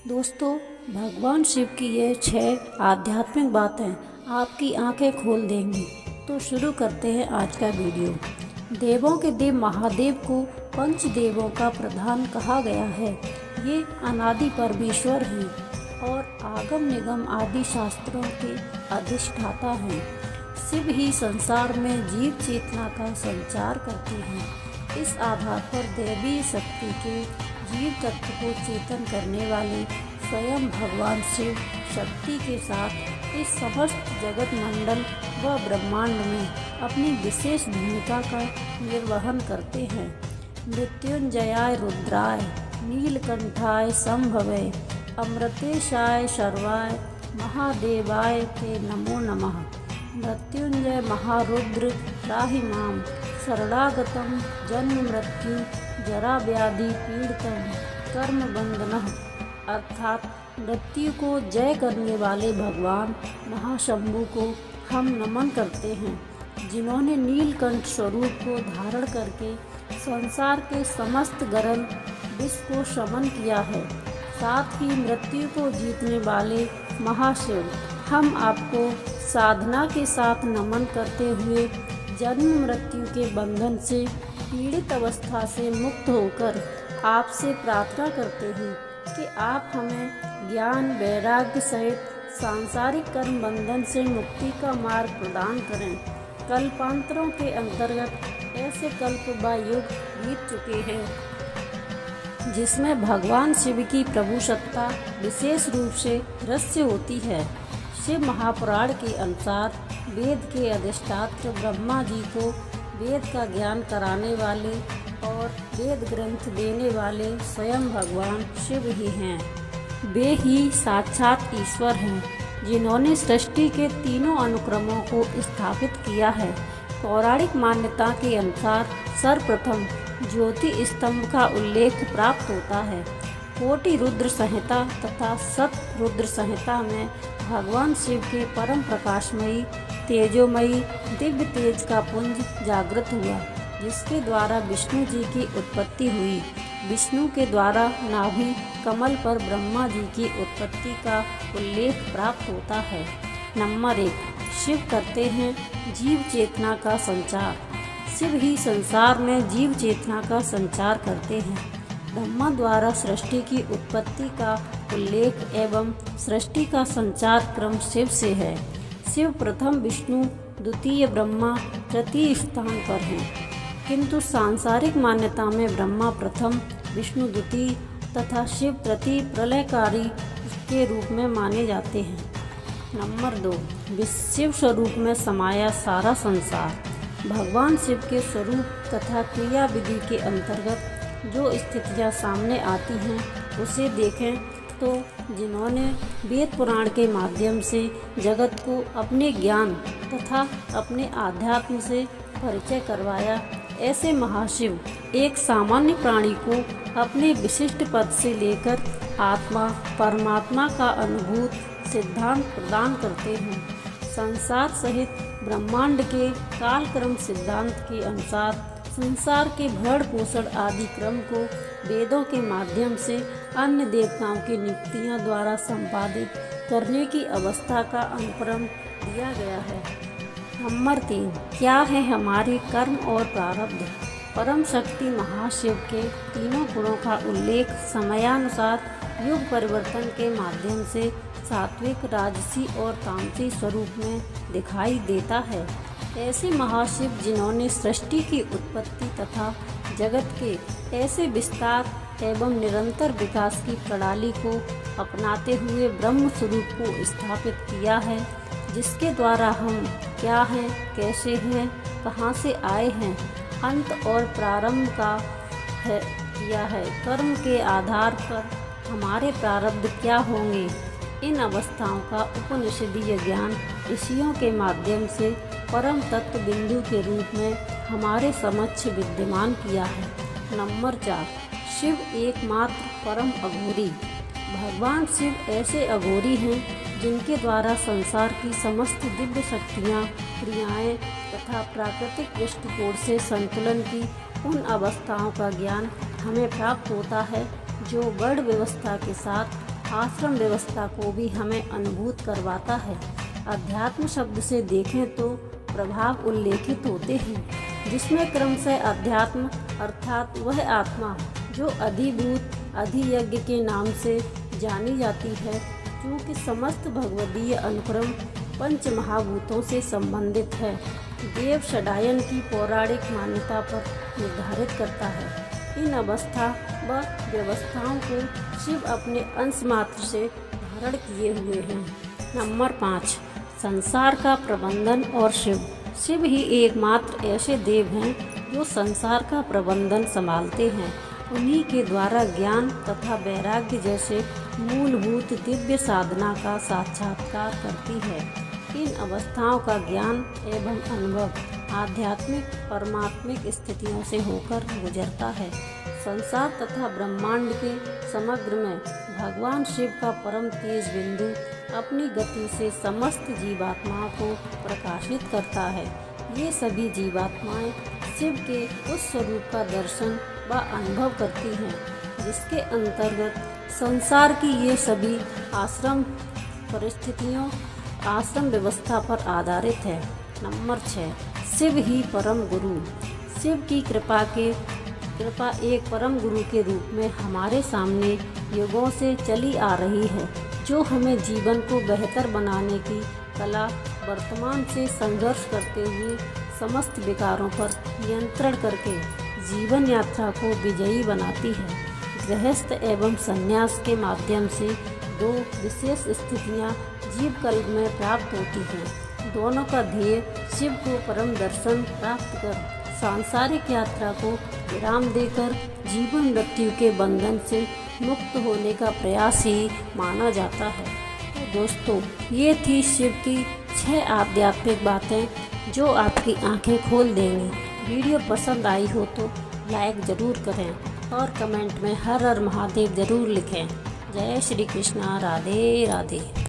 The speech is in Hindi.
दोस्तों, भगवान शिव की ये 6 आध्यात्मिक बातें आपकी आंखें खोल देंगी। तो शुरू करते हैं आज का वीडियो। देवों के देव महादेव को पंच देवों का प्रधान कहा गया है। ये अनादि परमेश्वर हैं और आगम निगम आदि शास्त्रों के अधिष्ठाता हैं। शिव ही संसार में जीव चेतना का संचार करते हैं। इस आधार पर दैवीय शक्ति के जीव तत्व को चेतन करने वाले स्वयं भगवान शिव शक्ति के साथ इस समस्त जगत मंडल व ब्रह्मांड में अपनी विशेष भूमिका का निर्वहन करते हैं। मृत्युंजयाय रुद्राय नीलकंठाय संभवे अमृतेशाय शर्वाय महादेवाय ते नमो नमः। मृत्युंजय महारुद्र त्राहि मां शरणागतं जन्म मृत्यु जरा व्याधि पीड़ितं कर्म बंधनः। अर्थात मृत्यु को जय करने वाले भगवान महाशंभु को हम नमन करते हैं, जिन्होंने नीलकंठ स्वरूप को धारण करके संसार के समस्त गरल विष को शमन किया है। साथ ही मृत्यु को जीतने वाले महाशिव, हम आपको साधना के साथ नमन करते हुए जन्म मृत्यु के बंधन से पीड़ित अवस्था से मुक्त होकर आपसे प्रार्थना करते हैं कि आप हमें ज्ञान वैराग्य सहित सांसारिक कर्म बंधन से मुक्ति का मार्ग प्रदान करें। कल्पांतरों के अंतर्गत ऐसे कल्प व युग बीत चुके हैं जिसमें भगवान शिव की प्रभु सत्ता विशेष रूप से दृश्य होती है। शिव महापुराण के अनुसार वेद के अधिष्ठात्र ब्रह्मा जी को वेद का ज्ञान कराने वाले और वेद ग्रंथ देने वाले स्वयं भगवान शिव ही हैं। वे ही साक्षात ईश्वर हैं, जिन्होंने सृष्टि के तीनों अनुक्रमों को स्थापित किया है। पौराणिक मान्यता के अनुसार सर्वप्रथम ज्योति स्तंभ का उल्लेख प्राप्त होता है। कोटि रुद्र संहिता तथा सत रुद्र संहिता में भगवान शिव के परम प्रकाशमयी तेजोमयी दिव्य तेज का पुंज जागृत हुआ, जिसके द्वारा विष्णु जी की उत्पत्ति हुई। विष्णु के द्वारा नाभि कमल पर ब्रह्मा जी की उत्पत्ति का उल्लेख प्राप्त होता है। नंबर 1, शिव करते हैं जीव चेतना का संचार। शिव ही संसार में जीव चेतना का संचार करते हैं। ब्रह्मा द्वारा सृष्टि की उत्पत्ति का उल्लेख एवं सृष्टि का संचार क्रम शिव से है। शिव प्रथम विष्णु, द्वितीय ब्रह्मा, तृतीय स्थान पर हैं, किंतु सांसारिक मान्यता में ब्रह्मा प्रथम, विष्णु द्वितीय तथा शिव तृतीय प्रलयकारी के रूप में माने जाते हैं। नंबर 2, शिव स्वरूप में समाया सारा संसार। भगवान शिव के स्वरूप तथा क्रिया विधि के अंतर्गत जो स्थितियाँ सामने आती हैं उसे देखें तो जिन्होंने वेद पुराण के माध्यम से जगत को अपने ज्ञान तथा अपने आध्यात्म से परिचय करवाया, ऐसे महाशिव एक सामान्य प्राणी को अपने विशिष्ट पद से लेकर आत्मा परमात्मा का अनुभूत सिद्धांत प्रदान करते हैं। संसार सहित ब्रह्मांड के कालक्रम सिद्धांत के अनुसार संसार के भरण पोषण आदि क्रम को वेदों के माध्यम से अन्य देवताओं की नियुक्तियां द्वारा संपादित करने की अवस्था का अनुक्रम दिया गया है। नंबर 3, क्या है हमारे कर्म और प्रारब्ध। परम शक्ति महाशिव के तीनों गुणों का उल्लेख समयानुसार युग परिवर्तन के माध्यम से सात्विक, राजसी और तामसी स्वरूप में दिखाई देता है। ऐसे महाशिव जिन्होंने सृष्टि की उत्पत्ति तथा जगत के ऐसे विस्तार एवं निरंतर विकास की प्रणाली को अपनाते हुए ब्रह्म स्वरूप को स्थापित किया है, जिसके द्वारा हम क्या हैं, कैसे हैं, कहाँ से आए हैं, अंत और प्रारंभ का है किया है, कर्म के आधार पर हमारे प्रारब्ध क्या होंगे। इन अवस्थाओं का उपनिषदीय ज्ञान ऋषियों के माध्यम से परम तत्व बिंदु के रूप में हमारे समक्ष विद्यमान किया है। नंबर 4, शिव एकमात्र परम अघोरी। भगवान शिव ऐसे अघोरी हैं जिनके द्वारा संसार की समस्त दिव्य शक्तियाँ, क्रियाएं तथा प्राकृतिक दृष्टिकोण से संतुलन की उन अवस्थाओं का ज्ञान हमें प्राप्त होता है जो गढ़ व्यवस्था के साथ आश्रम व्यवस्था को भी हमें अनुभूत करवाता है। अध्यात्म शब्द से देखें तो प्रभाव उल्लेखित होते हैं, जिसमें क्रमशः अध्यात्म अर्थात वह आत्मा जो अधिभूत अधियज्ञ के नाम से जानी जाती है, क्योंकि समस्त भगवदीय अनुक्रम पंच महाभूतों से संबंधित है, देव षडायन की पौराणिक मान्यता पर निर्धारित करता है। इन अवस्था व व्यवस्थाओं को शिव अपने अंश मात्र से धारण किए हुए हैं। नंबर 5, संसार का प्रबंधन और शिव। शिव ही एकमात्र ऐसे देव हैं जो संसार का प्रबंधन संभालते हैं। उन्हीं के द्वारा ज्ञान तथा वैराग्य जैसे मूलभूत दिव्य साधना का साक्षात्कार करती है। इन अवस्थाओं का ज्ञान एवं अनुभव आध्यात्मिक परमात्मिक स्थितियों से होकर गुजरता है। संसार तथा ब्रह्मांड के समग्र में भगवान शिव का परम तेज बिंदु अपनी गति से समस्त जीवात्माओं को प्रकाशित करता है। ये सभी जीवात्माएं शिव के उस स्वरूप का दर्शन व अनुभव करती हैं, जिसके अंतर्गत संसार की ये सभी आश्रम परिस्थितियों आश्रम व्यवस्था पर आधारित है। नंबर 6, शिव ही परम गुरु। शिव की कृपा एक परम गुरु के रूप में हमारे सामने युगों से चली आ रही है, जो हमें जीवन को बेहतर बनाने की कला वर्तमान से संघर्ष करते हुए समस्त विकारों पर नियंत्रण करके जीवन यात्रा को विजयी बनाती है। गृहस्थ एवं संन्यास के माध्यम से 2 विशेष स्थितियां जीव कल्प में प्राप्त होती हैं। दोनों का ध्येय शिव को परम दर्शन प्राप्त कर सांसारिक यात्रा को विराम देकर जीवन मृत्यु के बंधन से मुक्त होने का प्रयास ही माना जाता है। तो दोस्तों, ये थी शिव की 6 आध्यात्मिक बातें जो आपकी आंखें खोल देंगी। वीडियो पसंद आई हो तो लाइक ज़रूर करें और कमेंट में हर हर महादेव ज़रूर लिखें। जय श्री कृष्णा। राधे राधे।